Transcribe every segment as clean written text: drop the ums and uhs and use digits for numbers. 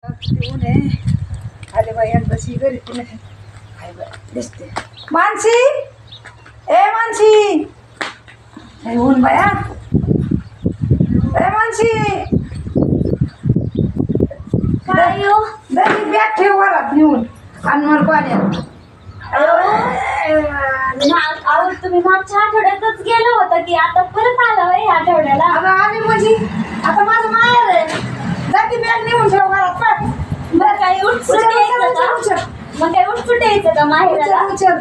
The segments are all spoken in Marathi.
ऊन आहे. आले बाई एकदाशी घरी ती नाही काय बाई दिसते. मानसी ए मानसी हे ऊन बाया ए मानसी काय हो? दरी बॅग ठेव वरात नेऊन आणि मला पाण्यात. अहो तुम्ही मागच्या आठवड्यातच गेलो होता की आता परत आला होय ह्या आठवड्याला? अगं आली म्हणजे आता माझं माहेर आहे. जाती बॅग नेऊन ठेव वरात पाठ. मग काय उठसूट यायचं का? मग काय उठसूट यायचं का माहेराला? उचल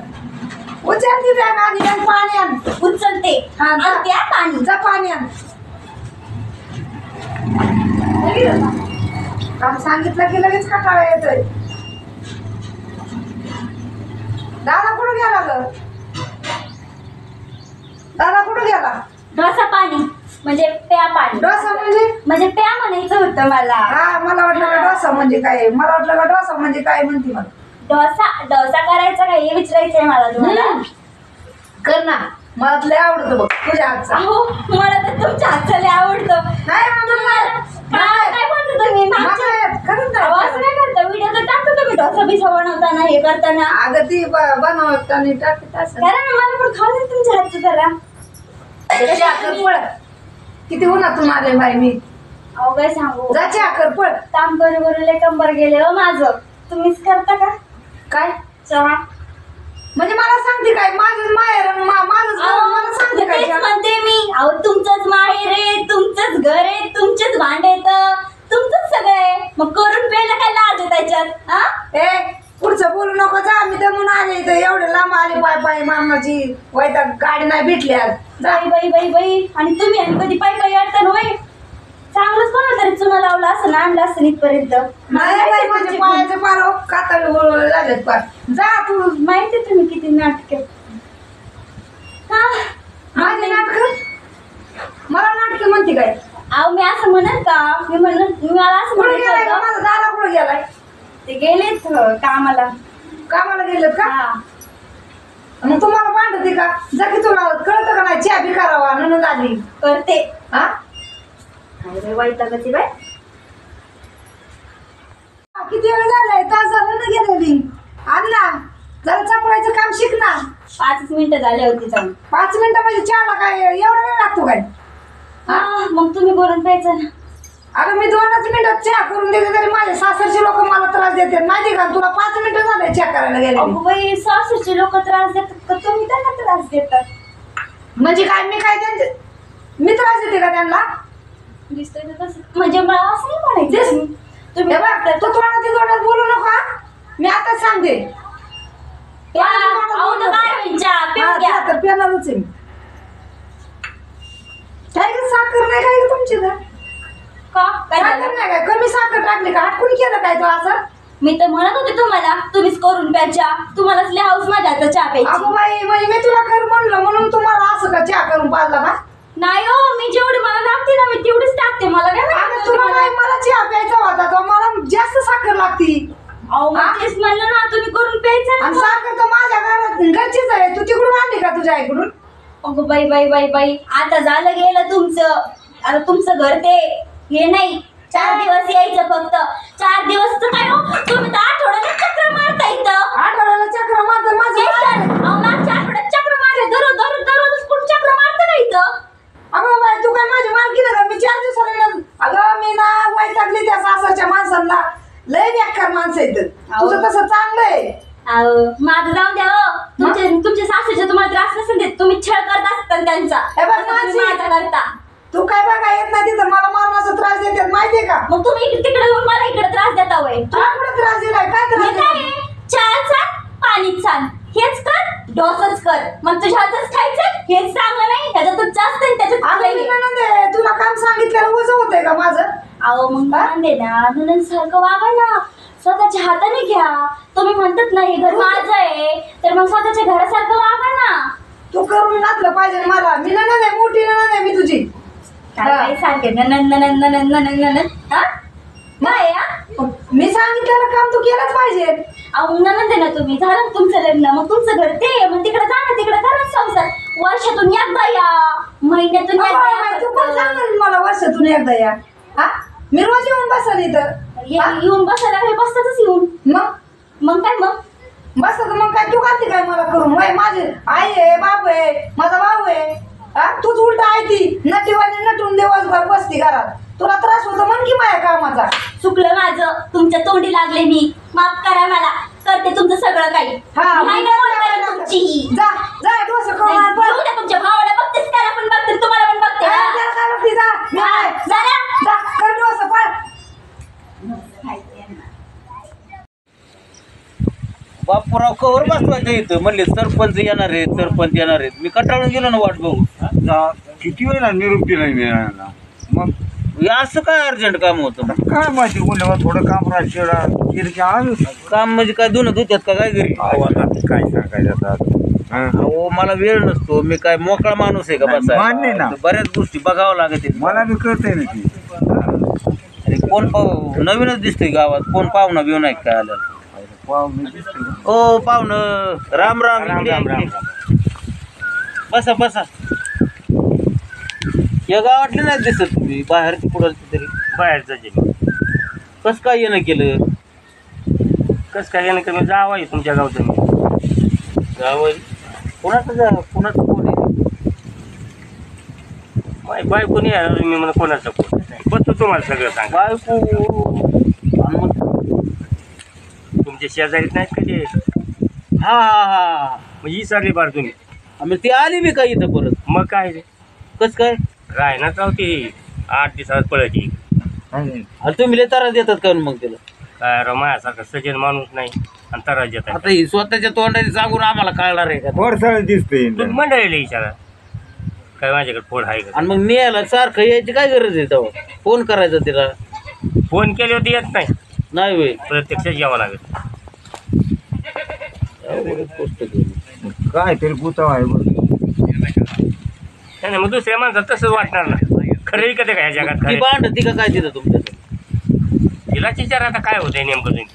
उचल ती बॅग आधी आणि पाणी आण. उचलते हा, जा. आणि त्या पाणी जा पाणी आण. काम सांगितलं की लगेच कटाळा येतोय. दादा कुठं गेला ग? दादा कुठं गेला? डोसा पाणी म्हणजे प्या पाणी. डोसा म्हणजे प्या म्हणायचं होतं मला. हा मला वाटलं का डोसा म्हणजे काय. मला वाटलं का डोसा म्हणजे काय म्हणते मला. डोसा करायचा काय हे विचारायचंय मला तुम्हाला. कर ना मला लय आवडतं बघ तुझ्या हातचा. अहो मला तर तुमच्या हातचं लय आवडतं. नाही तुम्हाला काय बोलता तुम्ही मागच्या खरंच नाही. असं काय करता? व्हिडिओ तर टाकतो तुम्ही डोसा बिसा बनवताना हे करताना. अगं ती बनवताना टाकत असं. करा ना मला पण खाऊ दे तुमच्या हातचं जरा. चहा कर पळ. किती उन्हातून आले बाई मी. अहो काय सांगू जा चहा कर पळ. काम करू करू लय कंबर गेले हो माझं. तुम्हीच करता का काय चहा? म्हणजे मला सांगते काय माझं माहेर आणि माझंच घर, मला सांगते काय तेच म्हणते मी. अहो तुमचंच माहेर आहे, तुमचंच घर आहे, तुमचेच भांडे आहेत, तुमचंच सगळं आहे. मग करून प्यायला काय लाज आहे त्याच्यात? हा ए पुढचं बोलू नको. जा मी दमून आले इथं एवढे लांब आले पाय पाय मामाची वैता गाडी नाही भेटली आज. जा. बाई बाई बाई बाई. आणि तुम्ही आणि कधी पाय पाय अडता होय? चांगलंच कोणा तरी चुना लावला असं ना आणलं असं इथपर्यंत. नाही बाई माझ्या पायाचं पार कातळ वळवळ झालेत पार. जा तू. माहिती तुम्ही किती नाटक. हा माझे नाटक मला नाटक म्हणते काय. अहो मी असं म्हणत का? मला असं कुठे गेलाय म्हणत का होतं. माझा दादा कुठे गेलाय? ते गेलेत कामाला. कामाला गेलेत का? हा मग तुम्हाला भांडते का? जा की तुला कळतं का नाही चहा बी करावा नणंद आली. करते. हा अरे वैतागाची बाई. किती वेळ झालाय? तास झालं ना गेलेली. आण ना जरा चपळायचं काम शिक ना. 5 मिनिटं झाले होते जाऊन. 5 मिनिटं म्हणजे चहाला काय एवढा वेळ लागतो काय? मग तुम्ही बोलून प्यायचं ना. अगं मी 2च मिनिटात चहा करून देते तरी माझे सासरचे लोक मला त्रास देतात माहिती का तुला. 5 मिनिटं झाले चहा करायला गेले. अगो बाई सासूचे लोक त्रास देतात का तुम्ही त्यांना त्रास देतात? म्हणजे काय मी काय त्यांचे मी त्रास देते का त्यांना? दिसतंय तर तसं. म्हणजे मला असं नाही म्हणायचं. तुम्ही हे बघ तू तोंडात बोलू नका. मी आताच सांगते. अहो तर काय होईल चहा पिऊन घ्या. तर पेनारच आहे मी. काय ग साखर नाही काय ग तुमची का? का काय साखर झालं? नाही काय कमी साखर टाकली का? हाटकून केलं काय तो असं? मी तर म्हणत होते तुम्हाला तुम्हीच करून प्या चहा. तुम्हालाच लय हाऊस माझ्या हातचा चहा प्यायची. अगो बाई म्हणजे मी तुला कर म्हणलं म्हणून तुम्हाला असं का चहा करून पाजला का? नाही हो मी जेवढी मला लागते ना मी तेवढीच टाकते. मला काय अगं माहिती तुला तुम्हाला? नाही मला चहा प्यायचा होता तो मला जास्त साखर लागती. अहो मग तेच म्हणलं ना तुम्ही करून प्यायचं आणि ना. साखर तर माझ्या घरात घरचीच आहे. तू तिकडून आणली का तुझ्या आईकडून? अगो बाई बाई बाई बाई. आता झालं गेलं तुमचं. आता तुमचं घर ते हे नाही. 4 दिवस यायचं फक्त. 4 दिवस तर काय हो तुम्ही तर आठवड्याला चक्र मारता इथं. आठवड्याला चक्र मारतं माझं अहो मागच्या आठवड्यात चक्र मारले. दररोज कुठं चक्र मारतं का इथं? अगं बाई तू काय माझी मालकी नाही का? मी 4 दिवसाला येणार. अगं मी ना वैतागली त्या सासरच्या माणसांना. लय बेकार माणसं आहेत. तुझं तसं चांगलं आहे. अहो माझं जाऊन द्या हो. तुमच्या सासूचे तुम्हाला त्रास नसेल देत. तुम्ही छळ करत असता त्यांचा. हे बघ तसं तुम्ही माझी- माझा करता. तू काय बघा येत नाही तिथं मला मारण्याचा त्रास देतात माहितीये का? मग तुम्ही तिकडे येऊन मला इकडे त्रास देता होय. तुला कुठं त्रास दिलाय? काय त्रास हे काय दिलाय? आहे? चहा सांग पाणीच सांग. हेच कर डोसच कर. मग तुझ्या हातच खायचं हेच चांगलं नाही. ह्याच्यातच जास्त आणि त्याच्यात अगं कमी. मी नणंद आहे. तुला काम सांगितलेलं वजन होतंय का माझं? अहो मग दे ना नंदन सारखं वागा ना. स्वतःच्या हाताने घ्या. तुम्ही म्हणतात ना हे घर माझं आहे तर मग स्वतःच्या घरासारखं वागा ना. तू करून घातलं पाहिजे मला. मी नणंद आहे मोठी नणंद आहे मी तुझी. काय सारखे ननन ननन ननन ननन ननन. हा काय हा? मी सांगितलेलं काम तू केलंच पाहिजे. अहो ननंद आहे ना तुम्ही. झालं ना तुमचं लग्न. मग तुमचं घर ते मग तिकडे जा ना. तिकडे करा संसार. वर्षातून एकदा या. महिन्यातून एकदा तू पण या. सांग मला वर्षातून एकदा या. हा मी रोज येऊन बसन इथं. येऊन बसायला काही बसतातच येऊन. मग काय मग बस मग काय तू घालते काय मला करून वय माझे आई आहे बाप आहे माझा भाऊ आहे हा तूच उलट आहे ती नटीवाली नटून दिवसभर बसती घरात तुला त्रास होतो म्हण की माझ्या कामाचा. चुकलं माझं तुमच्या तोंडी लागले मी माफ करा मला करते तुमचं सगळं काही. हा, नाही ना बोलणार तुमची. जा जा डोसं खाऊन आण पळ. जाऊ द्या तुमच्या भावाला बघतेच त्याला पण बघते तुम्हाला पण बघते. हा, त्याला काय बघती, जा मी आहे. जा ना. जा कर डोसं पळ. बापूराव कवर बसवायचं इथं म्हणले सरपंच येणार आहेत सरपंच येणार आहेत मी कंटाळून गेलो ना वाट बघू. किती वेळा निरोप दिला मिळाला मग हे असं काय अर्जंट काम होतं काय माहिती बोलले थोडं काम राहते आलो काम म्हणजे काय दोन धुत्यात का काय घरी. काय सांगायचं आता हो मला वेळ नसतो मी काय मोकळा माणूस आहे का मान्य ना. बसा बऱ्याच गोष्टी बघावं लागत मला बी कळतंय ना ती अरे कोण नवीनच दिसतोय गावात कोण पाहुणा बिव नाही काय आलं. ओ पाहुणं राम राम इकडे राम राम बसा बसा. या गावातले नाही दिसत तुम्ही बाहेरची कुणाची तरी बाहेरचं कसं काय येणं केलं. कसं काय येणं कमी जावं आहे तुमच्या गावचं मी गाव कोणाचं कोण आहे माझी बायको नाही आहे मी मला कोणाचं कोण बघतो तुम्हाला सगळं सांगा. बायको आणि मग तुमच्या शेजारीत नाहीत का ते हा हा हा मग ही सरली बार तुम्ही आम्ही ती आली बी का इथं परत मग काय रे कस काय राय ना जाऊ ती 8 दिवसात पळती आणि तुम्ही लय त्रास देतात का मग तिला. काय रे माझ्यासारखा सजन माणूस नाही आणि त्रास देत आता ही स्वतःच्या तोंडाने सांगून आम्हाला कळणार आहे का. वरसाळ दिसतंय तुम्ही मंडळीला विचारा काय माझ्याकडे फोन आहे का. आणि मग न्यायला सारखं यायची काय गरज आहे तेव्हा फोन करायचा तिला फोन केले होते येत नाही नाही होय प्रत्यक्ष यावं लागेल. काय तरी गुताव आहे बघ नाही मग दुसऱ्या माणसाला तसंच वाटणार ना खरं का ते काय जगात ती खरं भांड ती का काय तिथं तुमच्या तिला विचार आता काय होतंय नेमकं तुम्ही.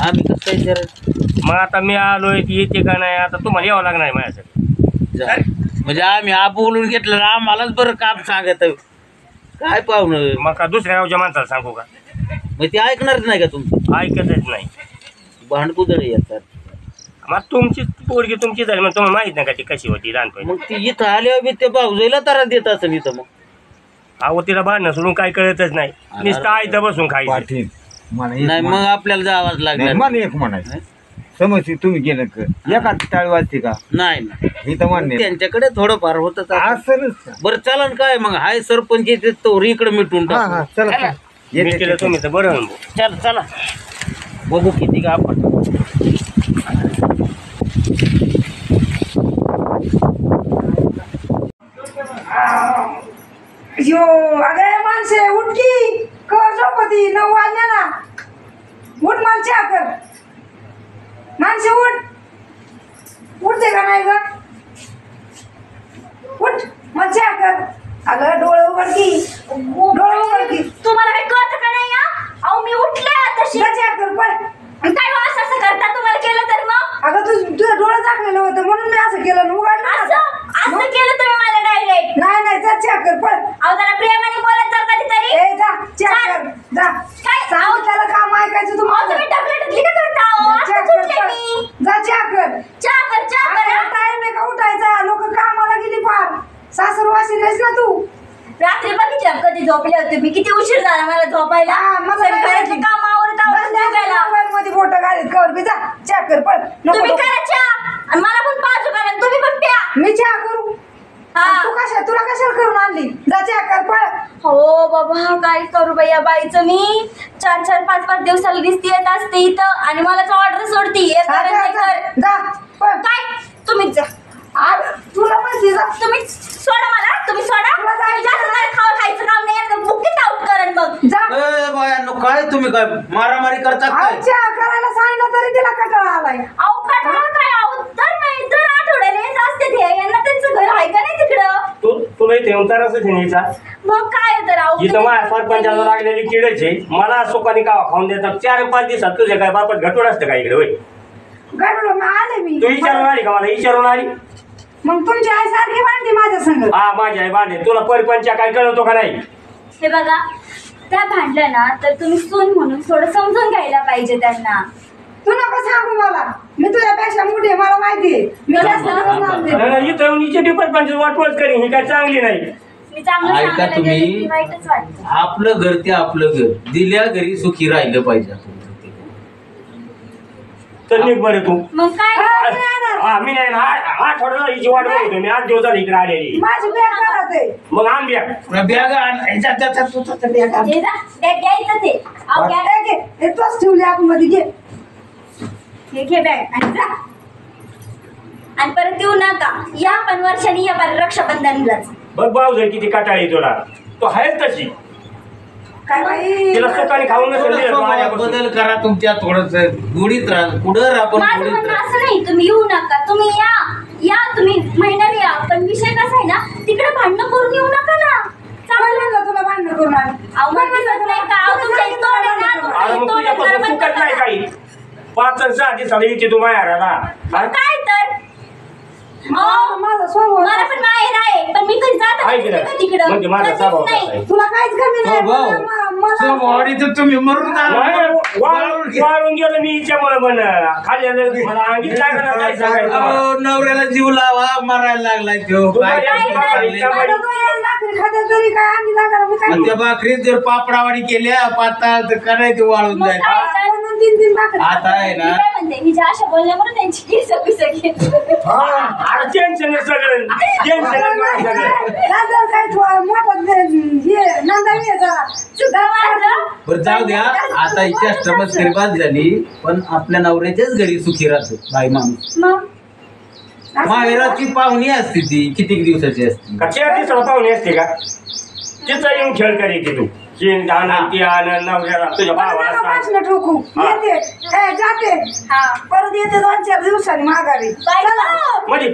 आम्ही कसं काय विचारायचं. मग आता मी आलोय ती येते का नाही आता तुम्हाला यावं लागणार आहे माझ्यासाठी. जा. म्हणजे आम्ही बोलून घेतलं ना आम्हालाच बरं काम सांगत काय पाहुणं मग का दुसऱ्या गावच्या माणसाला सांगू का मग ते ऐकणारच नाही का तुमचं ऐकतच नाही. भांडकुदळ येतात. मग तुमची पोरगी तुमची झाली मग तुम्हाला माहित नाही का ती कशी होती लहानपणी. मग ती इथं आल्यावर बी ते भाऊजाईला त्रास देत असं इथं मग अहो तिला भांडणं सोडून काय कळतच नाही नुसतं आयतं बसून खायचं. पाठीण मला एक नाही मग म्हण- आपल्याला जावाच नाही, लागणार मला एक म्हणायचं समजते तुम्ही गेलं कर एका टाळी वाजते का नाही नाही. ही तर मान्य त्यांच्याकडे थोडंफार होत असं बरं चला ना काय मग हाय सरपंच येते तो इकडे मिटून हा टाकू. हा चला मी येते केलं तुम्ही तर बरं होईल. चला चला बघू किती का आपण यो अगे माणसे उठ की कर झोपती 9 वाजल्या ना उठ मला चहा कर माणसे उठते का नाही ग उठ मला चहा कर अगं डोळे उघडकी डोळे उघडकी तुम्हाला काही कळतं का नाही या? अहो मी उठले आताशी. जा चहा कर पळ काय हो असं असं करता तुम्हाला केलं तर मग अगं तुझं डोळं झाकलेलं होतं म्हणून मी असं केलं ना उघडलं ना. असं केलं तुम्ही मला डायरेक्ट. नाही जा चहा कर पळ अहो जरा प्रेमाने बोलत जा कधीतरी. ए जा चहा कर जा काय सांगितलं काम ऐकायचं अहो तुम्हाला तुम्ही ढकली का करता अहो? चहा आता कर सुटले पळ. मी. जा चहा कर चहा कर हा. टाइम आहे का उठायचा लोक कामाला गेली फार सासरवासी नाहीस ना तू रात्री बघितलं कधी झोपले होते मी किती उशीर झाला मला झोपायला. हा, मग सगळी घरातली कामं आवरत झोपायला. मोबाईल मध्ये फोटो घालीत कवर बी जा चहा कर पळ नको तुम्ही नको. करा चहा आणि मला पण पाजू करा आणि तुम्ही पण प्या. मी चहा करू हा. तुला कशाला करून आणली जा चहा कर पळ हो बाबा काय करू बाई या बाईचं मी 4-4, 5-5 दिवसाला दिसती येत असते इथं आणि मलाच ऑर्डर सोडती हे जा, कर जा, ते जा, कर. जा पळ काय तुम्हीच जा. तुला म्हणते जा तुम्ही सोडा मला तुम्ही सोडा. तुला जायचं जास्त मला खायचं काम नाही आता बुकीत आउट करण मग. जा ए बायांनो काय तुम्ही काय मारामारी करता अहो, काय चहा करायला सांगितलं तरी तिला कटाळा आलाय अहो कटाळा काय अहो दर आठवड्याला येत असते ते यांना त्यांचं घर आहे का नाही तिकडं. तुला इथे येऊन तरच न्यायचा मग काय तर अहो जिथं माझ्या सरपंचाला लागलेली किडच आहे मला सुखाने कावा खाऊन देतात 4-5 दिवसात तुझ्या काय बापत घटून असतं का इकडे होय गडबड आले मी तू विचारून आली का मला विचारून आली. मग तुमची आई सारखी भांडते माझ्या संग हा माझी आई बांधे तुला परपंचा काय कळवतो का नाही. हे बघा त्या भांडल्या ना तर तुम्ही सून म्हणून थोडं समजून घ्यायला पाहिजे त्यांना. तू नको सांगू मला, मी तुझ्यापेक्षा मोठी आहे, मला माहिती आहे. मी जास्त दिवस मानते. नाही, इथं येऊन हिचे डिपार्टमेंटची वाटवत करीन, ही काय चांगली नाही. मी चांगलं ऐका सांगायला तुम्ही. गेले की वाईटच वाटतं. आपलं घर ते आपलं घर, दिल्या घरी सुखी राहिलं पाहिजे आपण. तर निघ बरं तू. मग काय हा मी नाही ना, आठवड्याला हिची वाट बघतो मी, 8 दिवस झाले इकडे आलेली. माझी बॅग घरात आहे. मग आण बॅग. बॅग आण. ह्याच्या- त्याच्या- तुझं बॅग आण. हे जा, बॅग घ्यायचं ते. अहो, घ्या. बॅग घे. हे तोच ठेवली आतमध्ये, घे. हे घे बॅग आणि जा. आणि परत येऊ नका. या पण वर्षांनी या पण रक्षाबंधनलाच. बघ भाऊ जर किती कटाळी तुला, तो आहेच तशी. काय बाई तिला सुखाने खाऊन नसेल थोडं दिलं तू स्वभावात आल्यापासून. बदल करा तुमच्या, थोडस गुढीत राहा, पुढं आपण माझं गुढीत म्हणणं राहा. असं नाही तुम्ही येऊ नका, तुम्ही या तुम्ही महिन्याला या, पण विषय कसा आहे ना, तिकडे भांडणं करून येऊ नका ना. कोण म्हणलं तुला भांडण करून आली? अहो, मग दिसत नाही का? अहो, तुमच्या इथं तोंड आहे ना, तुमच्या अरे इथं मग तोंड आहे, तुझ्यापासून जरा बंद सुखत नाही करा. काही. 5 आणि 6 दिवसाला येते तू माहेराला. मग काय तर अहो, माझा स्वभाव मला पण माहेर आहे, पण मी कधी जात आहे की नाही? तिकडं म्हणजे माझा कधीच स्वभाव नाही. कसा आहे? तुला काहीच कमी नाही. स्वभाव मला- स्वभावाने तर तुम्ही मरून नाही, जाणार. वाळून गेलो मी हिच्यामुळे पण खाल्ल्यानं मला अंगीच लागणार काय सांगायचं. अहो, नवऱ्याला जीव लावा, मरायला लागलाय तो. तू काय काय करतो काय खाल्ले? काय माझ्या डोळ्यात भाकरी खात्या तरी काय अंगी लागणार, मी काय आणि त्या भाकरीत जर पापडावाडी केल्या पाताळ तर करायचं वाळून मग जाईल. काय तर? म्हणून 3 भाकरी आता आहे मी ना, काय म्हणते, हिच्या अशा बोलण्यामुळे त्यांची केस अरे टेन्शन आहे सगळं, टेन्शन आहे मला सगळं. नंतर काय मोठा हे नंदावी आहे जरा. सुद्धा माझं. बरं जाऊ द्या. आता हिच्या चमत्कारी बाद झाली, पण आपल्या नवऱ्याच्याच घरी सुखी राहतो बाई माणूस. मग माहेराची पाहुणी असते ती, कितीक दिवसाची असते. का 4 दिवसाला पाहुणे असते का? तिचा येऊन खेळ करायची तू. चीन आनंद ती आनंद नवऱ्याला तुझ्या भावाला सांग. प्रश्न ठोकू हा. येते जाते हा. परत येते 2-4 दिवसांनी माघारी. बायको. म्हणजे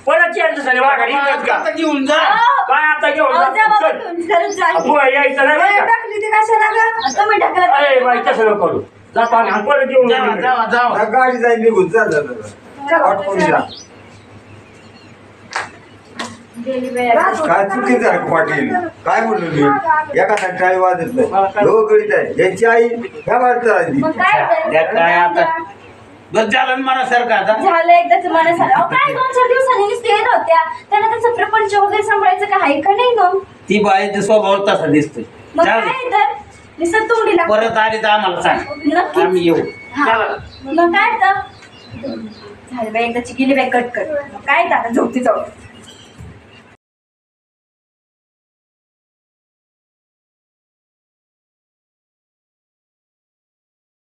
परत 4 दिवसाने माघारी येतात का? आता घेऊन जा. काय आता घेऊन अहो, जा जा? बाबा, चल. घेऊन खरंच जा. तू यायचं नाही बरं का? टाकली ती कशाला गं? तुम्ही ढकलत अरे बाई तसं नको करू. जातो आम्ही आणि परत येऊन जावा इकडे. जावा जावा. गाडी जाईल निघून जा जा, जा, जा. चला, वाट पाहून जा. गेली वेळ. काय चुकीचं आहे पाटील, काय म्हणलो मी एका टाळी वाजत नाही, लोक करीत आहे. यांची आई ह्या भारतात आली. मग काय तर? त्या काय आता बस झालं ना मनासारखं आता. झालं एकदाच मनात आलं. अहो, काय 2-4 दिवसांनी नुसते येत होत्या, त्यांना त्याचा प्रपंच वगैरे सांभाळायचं काय आहे का नाही मग? ती बाईचा स्वभाव तसा दिसतोय. मग जाऊ दे. काय तर नुसतं तोंडीला परत आली तर आम्हाला सांग, नक्कीच. आम्ही येऊ. हा. मग काय तर झालं बाई, एकदाची गेली बाई कट कर. मग काय तर आता झोपती जाऊ.